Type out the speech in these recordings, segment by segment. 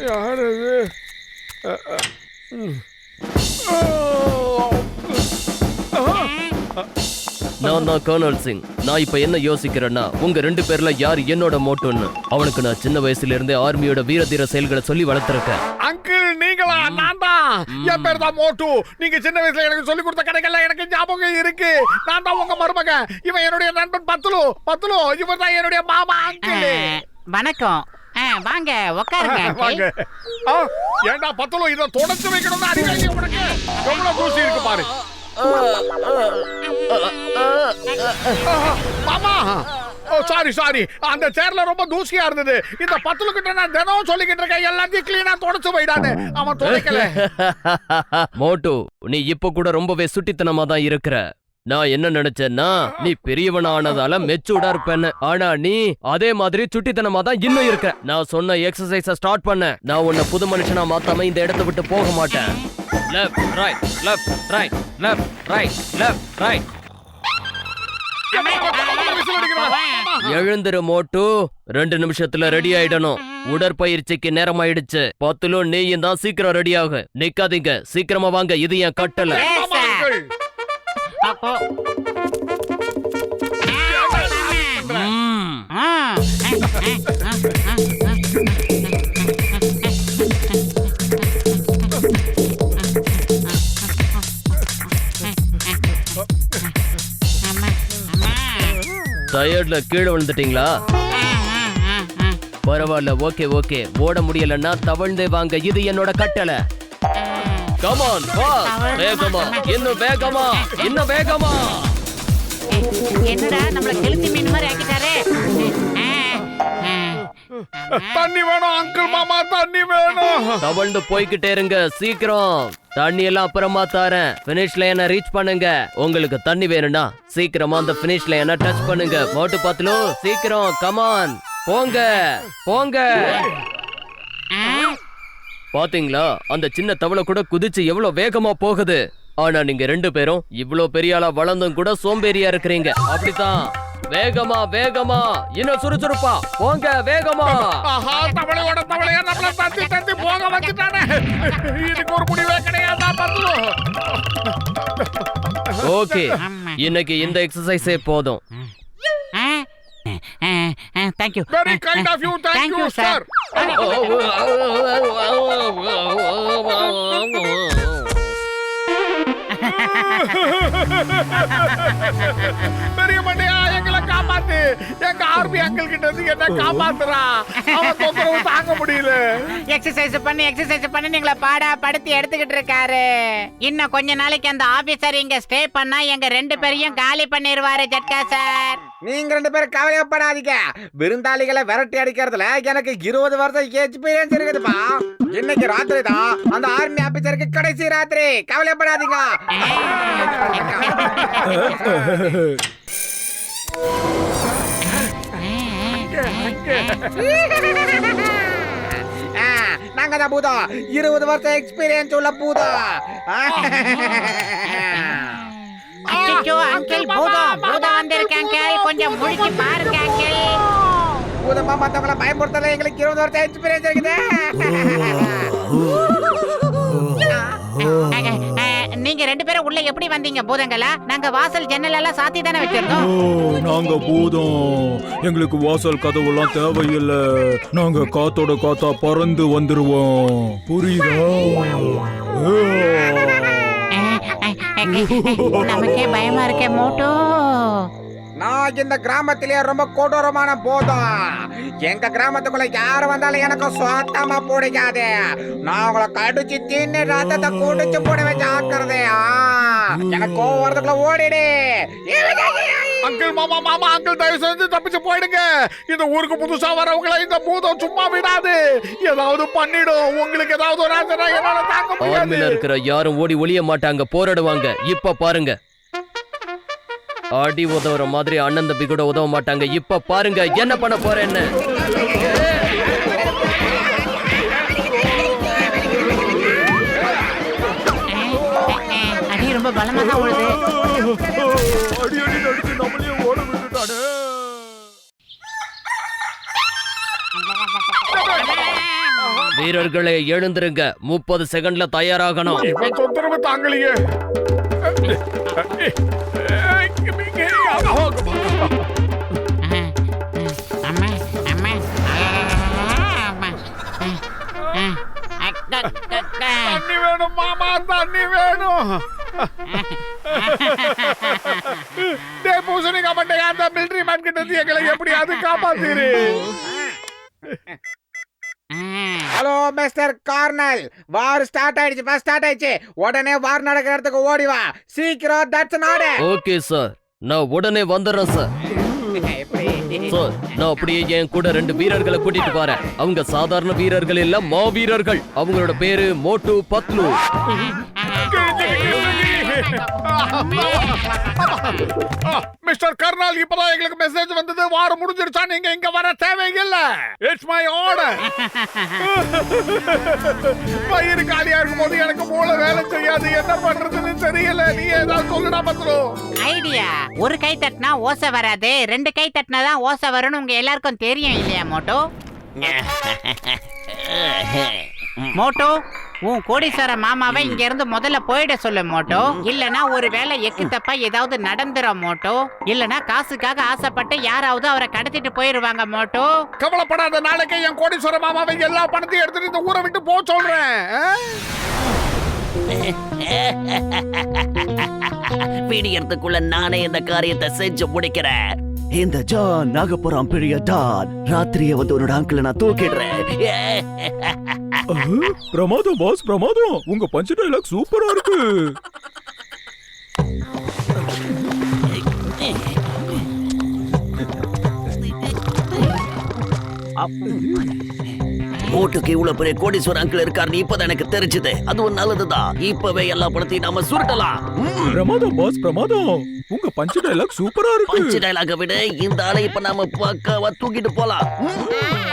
யார் அது? நான் தான் கர்னல் சிங். நான் இப்ப என்ன யோசிக்கிறேன்னா, உங்க 2 பேர்ல யார் என்னோட மோட்டோன்னு. அவனுக்கு நான் சின்ன வயசுல இருந்தே ஆர்மியோட வீரதீர செயல்களை சொல்லி வளர்த்திருக்கேன். அங்கிள் நீங்களா? நான் தான். என் பேர் தான் மோட்டு. நீங்க சின்ன வயசுல எனக்கு சொல்லி கொடுத்த கடைகள்ல எனக்கு ஞாபகம் இருக்கு. நான் தான் உங்க மருமகன். இவன் என்னுடைய நண்பன் பத்துலு. இவர் தான் என்னுடைய மாமா அங்கிள். வணக்கம். வாங்க உட்காருங்க. வாங்க. ஏண்டா பத்துலு, இதை தொடச்சு வைக்கணும்னு அறிவாங்க உனக்கு? எவ்வளவு தூசி இருக்கு பாரு. மாமா, சாரி, அந்த சேர்ல ரொம்ப தூசியா இருந்தது. இந்த பத்துல கிட்ட நான் தினம் சொல்லிக்கிட்டு இருக்கேன், எல்லாத்தையும் கிளீனா தொடச்சு போயிடானே. அவன் துடைக்கல. மோட்டு, நீ இப்ப கூட ரொம்பவே சுட்டித்தனமா தான் இருக்கிற. நான் என்ன நினைச்சேன்னா, நீ பெரியவன் ஆனதால மெச்சூர்டா இருப்பேன்னு. ஆனா நீ அதே மாதிரி சுட்டித்தனமா தான் இன்னும் இருக்க. நான் சொன்ன எக்ஸசைஸ ஸ்டார்ட் பண்ண. நான் உன்னை புது மனுஷனா மாத்தாம இந்த இடத்தை விட்டு போக மாட்டேன். Left right left right left right left right. எழுந்திரு மோட்டு. 2 நிமிஷத்துல ரெடி ஆயிடணும். உடற்பயிற்சிக்கு நேரம் ஆயிடுச்சு. பத்துலும் நீயும் தான் சீக்கிரம் ரெடி ஆகு. நிக்காதீங்க, சீக்கிரமா வாங்க. இது என் கட்டளை. டயர்ட்ல கீழே விழுந்துட்டீங்களா? பரவாயில்ல, ஓகே. ஓட முடியலன்னா தவழ்ந்தே வாங்க. இது என்னோட கட்டளை. கம் ஆன், வேகமா, இன்னும் வேகமா. என்னடா நம்மள கெளுத்தி மீன் மாதிரி ஆக்கிட்டாரே. தண்ணி வேணும் அங்கிள். மாமா, தண்ணி வேணும். தவழ்ந்து போய்கிட்டே இருங்க, சீக்கிரம். தண்ணி எல்லாம் அப்புறமா தாரேன். பினிஷ் லைனை ரீச் பண்ணுங்க. உங்களுக்கு தண்ணி வேணும்னா சீக்கிரமா அந்த பினிஷ் லைனை டச் பண்ணுங்க. மோட்டு பத்துலு, சீக்கிரம், கமான், போங்க. பாத்தீங்களா, அந்த சின்ன தவளை கூட குதிச்சு எவ்வளவு வேகமா போகுது. ஆனா நீங்க 2 பேரும் இவ்ளோ பெரிய ஆளா வளர்ந்தும் கூட சோம்பேறியா இருக்கிறீங்க. அப்படித்தான். வேகமா, இன்னும் சுறுசுறுப்பா போங்க, வேகமா. தவளையா நம்மள தத்தி போக வச்சுட்டானே. இதுக்கு ஒரு முடிவே கிடையாதா பத்துலு? ஓகே, இன்னைக்கு இந்த எக்ஸசைஸே போதும். Thank you. Very kind of you. Thank you, sir. பெரிய மண்டையா, எங்களை காப்பாத்து. எங்க ஆர்மி அங்கிள் கிட்ட இருந்து என்ன காப்பாத்துறா. அவன் தொந்தரவு தாங்க முடியல. எக்ஸசைஸ் பண்ணி நீங்கள பாடா படுத்தி எடுத்துக்கிட்டு இருக்காரு. இன்னும் கொஞ்ச நாளைக்கு அந்த ஆபீசர் இங்க ஸ்டே பண்ணா எங்க 2 பேரையும் காலி பண்ணிடுவாரு ஜட்கா சார். நீங்க 2 பேரும் கவலைப்படாதீங்க. விருந்தாளிகளை விரட்டி அடிக்கிறதுல எனக்கு 20 வருஷம் எக்ஸ்பீரியன்ஸ் இருக்குதுப்பா. இன்னைக்கு ராத்திரி தான் அந்த ஆர்மி ஆபீசருக்கு கடைசி ராத்திரி. கவலைப்படாதீங்க. நாங்க தான் பூதம். 20 வருஷம் எக்ஸ்பீரியன்ஸ் உள்ள பூதம். அச்சோ அங்கிள், பூதம் வந்திருக்காங்க. கொஞ்சம் முழிச்சு பாருங்க அங்கிள். பூதமா மத்தவங்கள பயமுறுத்தல. எங்களுக்கு 20 வருஷம் எக்ஸ்பீரியன்ஸ் இருக்குது. நீங்க 2 பேரும் உள்ள எப்படி வந்தீங்க பூதங்களா? நாங்க வாசல் ஜன்னல் எல்லாம் சாத்தி தானே வச்சிருந்தோம். நாங்க பூதம். எங்களுக்கு வாசல் கதவுலாம் தேவையில்லை. நாங்க காத்தோட காத்தா பறந்து வந்துருவோம். புரியுதா? நமக்கே பயமா இருக்கே மோட்டோ. நான் இந்த கிராமத்திலேயே ரொம்ப கொடூரமான பூதம். எங்க கிராமத்துக்குள்ள யாரு வந்தாலும் எனக்கு சுத்தமா பிடிக்காது. நான் உங்களை கடிச்சு தின்னு ரத்தத்தை குடிச்சு போடுவே. ஜாக்கிரதை. எனக்கு கோவம் வரதுக்குள்ள ஓடிடு. அங்கிள், மாமா அங்கிள், தயவு செஞ்சு தப்பிச்சு போயிடுங்க. இந்த ஊருக்கு புதுசா வரவங்களை இந்த பூதம் சும்மா விடாது. ஏதாவது பண்ணிடும். உங்களுக்கு ஏதாவது ஒரு ஆசை என்னால தாங்க முடியாது. ஆர்மில இருக்கிற யாரும் ஓடி ஒளிய மாட்டாங்க, போராடுவாங்க. இப்ப பாருங்க, அடி உதவுற மாதிரி அண்ணன் தம்பி கூட உதவ மாட்டாங்க. இப்ப பாருங்க என்ன பண்ண போறேன்னு. அடி ரொம்ப பலமா தான் ஓடுது. அடி நடிச்சு நம்மளையும் ஓட விட்டுட்டானே. வீரர்களே எழுந்திருங்க, 30 செகண்ட்ல தயாராகணும். இவன் தொந்தரவு தாங்கலையே. அம்மா அம்மா அம்மா தண்ணி வேணும் மாமா, தண்ணி வேணும். பூசணிக்கா மண்டைய அந்த மிலிட்டரி மேன் கிட்ட இருந்து எங்களை எப்படியாவது காப்பாத்திரு. Hello mister colonel, war start ஆயிடுச்சு. உடனே வார் நடக்கிற இடத்துக்கு ஓடி வா சீக்கிரம். தட்ஸ் நாட் ஓகே சார், நான் உடனே வந்துடுறேன் சார். சார், நான் அப்படியே என் கூட 2 வீரர்களை கூட்டிட்டு வரேன். அவங்க சாதாரண வீரர்கள் இல்ல, மாவீரர்கள். அவங்களோட பேரு மோட்டு பத்லு. மிஸ்டர் கர்னல், இப்பதான் எங்களுக்கு மெசேஜ் வந்தது, வாரம் முடிஞ்சிருச்சா, நீங்க இங்க வர தேவையில்லை. It's my order. வயிறு காலியா இருக்கும் போது எனக்கு மூளை வேலை செய்யாது, என்ன பண்றதுன்னு தெரியல. நீ ஏதாவது சொல்லுடா பத்லு. ஐடியா. ஒரு கை தட்டினா ஓசை வராது, 2 கை தட்டினா தான் ஓசை வரும்னு உங்க எல்லாருக்கும் தெரியும் இல்லையா மோட்டோ? மோட்டோ, உன் கோடீஸ்வர மாமாவை இங்க இருந்து முதல்ல போயிட சொல்லு மோட்டோ. இல்லனா ஒரு வேளை எக்கு தப்பா ஏதாவது நடந்துரும் மோட்டோ. இல்லனா காசுக்காக ஆசைப்பட்டு யாராவது அவரை கடத்திட்டு போயிருவாங்க மோட்டோ. கவலைப்படாத, நாளைக்கு என் கோடீஸ்வர மாமாவை எல்லா பணத்தையும் எடுத்துட்டு இந்த ஊரை விட்டு போக சொல்றேன். விடியறதுக்குள்ள நானே இந்த காரியத்தை செஞ்சு முடிக்கிறேன். இந்த ஜான் நாகப்புறம் பெரிய டான், ராத்திரியே வந்து உன்னோட அங்கிள நான் தூக்கிடுறேன். பிரமாதம் பாஸ், பிரமாதம். உங்க பஞ்ச் டைலாக் சூப்பரா இருக்கு. மோட்டுக்கு இவ்வளவு பெரிய கோடீஸ்வரர் அங்கிள் இருக்காருன்னு இப்பதான் எனக்கு தெரிஞ்சது. அதுவும் நல்லதுதான். இப்பவே எல்லா பணத்தையும் நாம சுருட்டலாம். பிரமாதம் பாஸ், பிரமாதம். உங்க பஞ்ச் டைலாக் சூப்பரா இருக்கு. பஞ்ச் டைலாக விட இந்த ஆளை இப்ப நாம பக்காவா தூக்கிட்டு போலாம்.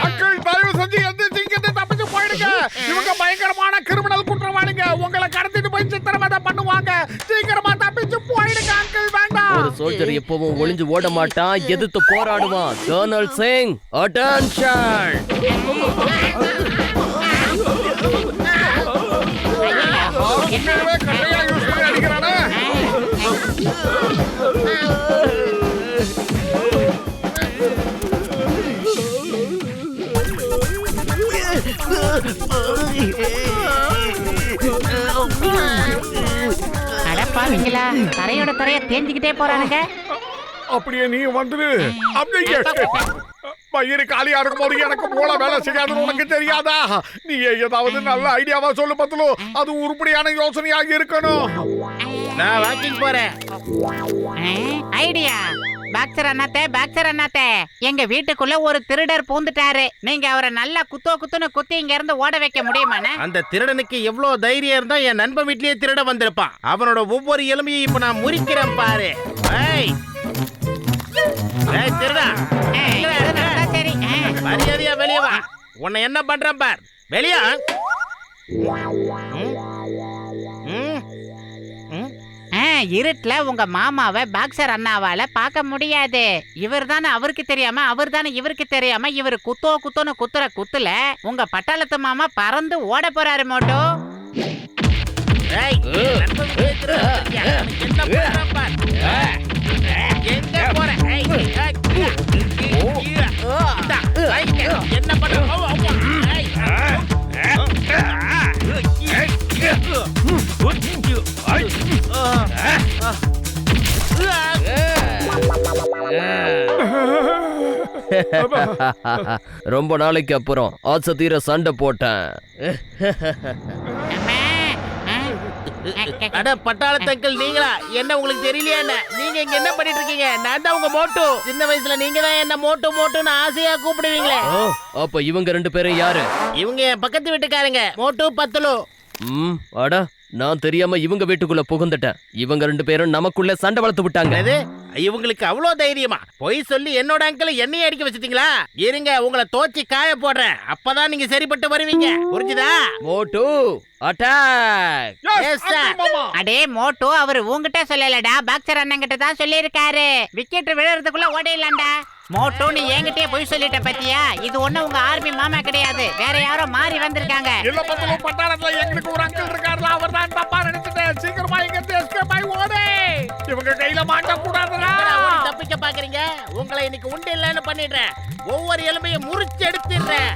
மக்கள் தயவு செஞ்சு எந்திரிச்சு இங்கிருந்து தப்பிச்சு போயிடுங்க. இவங்க பயங்கரமான கிரிமினல் குற்றவாளிங்க. உங்களை கடத்திட்டு போய் சித்திரவதை பண்ணுவாங்க. சீக்கிரமா தப்பிச்சு போயிடுங்க அங்கிள், வேண்டாம். ஒரு சோல்ஜர் எப்பவும் ஒளிஞ்சு ஓட மாட்டான், எதிர்த்து போராடுவான். Kernel Singh, attention. என்னவே கட்டையா யூஸ் பண்ணி அடிக்கிறானே. அடப்பாவீங்களா, தரையோட தரைய தேஞ்சிக்கிட்டே போறானுங்க. அப்படியே நீ வந்துரு. அப்படியே வயிறு காலியா இருக்கும் போது எனக்கு மூளை வேலை செய்யாதுன்னு உனக்கு தெரியாதா? நீ ஏதாவது நல்ல ஐடியாவா சொல்லு பத்லு. அது உருப்படியான யோசனையாக இருக்கணும். நான் வாக்கிங் போறேன். ஐடியா. பாக்ஸர் அண்ணாத்தே, எங்க வீட்டுக்குள்ள ஒரு திருடர் பூந்துட்டாரு. நீங்க அவரை நல்லா குத்துன்னு குத்தி இங்க இருந்து ஓட வைக்க முடியுமாண்ணே? அந்த திருடனுக்கு எவ்வளவு தைரியம் இருந்தா என் நண்பன் வீட்லயே திருட வந்திருப்பான். அவனோட ஒவ்வொரு எலும்பையும் இப்ப நான் முறிக்கிறேன் பாரு. ஏய் திருடா, சரி, மரியாதையா வெளியே வா. உன்னை என்ன பண்றேன் பார். வெளியா இருட்டுல உங்க மாமாவை பாக்ஸர் அண்ணாவால பார்க்க முடியாது. இவர் தானே அவருக்கு தெரியாம, அவர் தானே இவருக்கு தெரியாம, இவர் குத்தோன்னு குத்துற குத்துல உங்க பட்டாளத்து மாமா பறந்து ஓட போறாரு மோட்டோ. என்ன பண்றேன் பார். எங்க போற? என்ன பண்ற? ரொம்ப நாளைக்கு அப்புறம் ஆசை தீர சண்டை போட்டேன். அட பட்டாளத்தங்கள் நீங்களா? என்ன உங்களுக்கு தெரியலையா? என்ன நீங்க இங்க என்ன பண்ணிட்டு இருக்கீங்க? நான் தான் உங்க மோட்டு. சின்ன வயசுல நீங்க தான் என்ன மோட்டுன்னு ஆசையா கூப்பிடுவீங்களே. அப்ப இவங்க 2 பேரும் யாரு? இவங்க என் பக்கத்து வீட்டுக்காரங்க, மோட்டு பத்லு. அட நான் தெரியாம இவங்க வீட்டுக்குள்ள புகுந்துட்டேன். இவங்க 2 பேரும் நமக்குள்ள சண்டை வளர்த்து விட்டாங்க. என்னது? இவங்களுக்கு அவ்வளோ தைரியமா பொய் சொல்லி என்னோட அங்கிள் என்னைய அடிக்க வச்சிட்டீங்களா? இருங்க, உங்களை தோச்சி காய போடுறேன். அப்பதான் நீங்க சரிப்பட்டு வருவீங்க. புரிஞ்சுதா? மோட்டு அட்டாக்! Yes, sir. அடே மோட்டு அவர் உன்கிட்ட சொல்லலடா, பாக்ஸர் அண்ணங்கிட்ட தான் சொல்லியிருக்காரு. விக்கெட் விழுறதுக்குள்ள ஓடிடலாம்டா. மோட்டு நீ என்கிட்டயே போய் சொல்லிட்ட பத்தியா? இது ஒண்ணு உங்க ஆர்மி மாமா கிடையாது, வேற யாரோ மாறி வந்திருக்காங்க. இல்ல பத்தலு, பட்டாளத்துல எங்களுக்கு ஒரு அங்கிள் இருக்காருல, அவர் தான் தப்பா நினைச்சிட்டேன். சீக்கிரமா இங்க இருந்து எஸ்கேப் ஆகி ஓடு. இவங்க கையில மாட்ட கூடாதுடா. என்னடா ஓடி தப்பிக்க பாக்குறீங்க? உங்களை இன்னைக்கு உண்டு இல்லைன்னு பண்ணிடுறேன். ஒவ்வொரு எலும்பையும் முறிச்சு எடுத்துடுறேன்.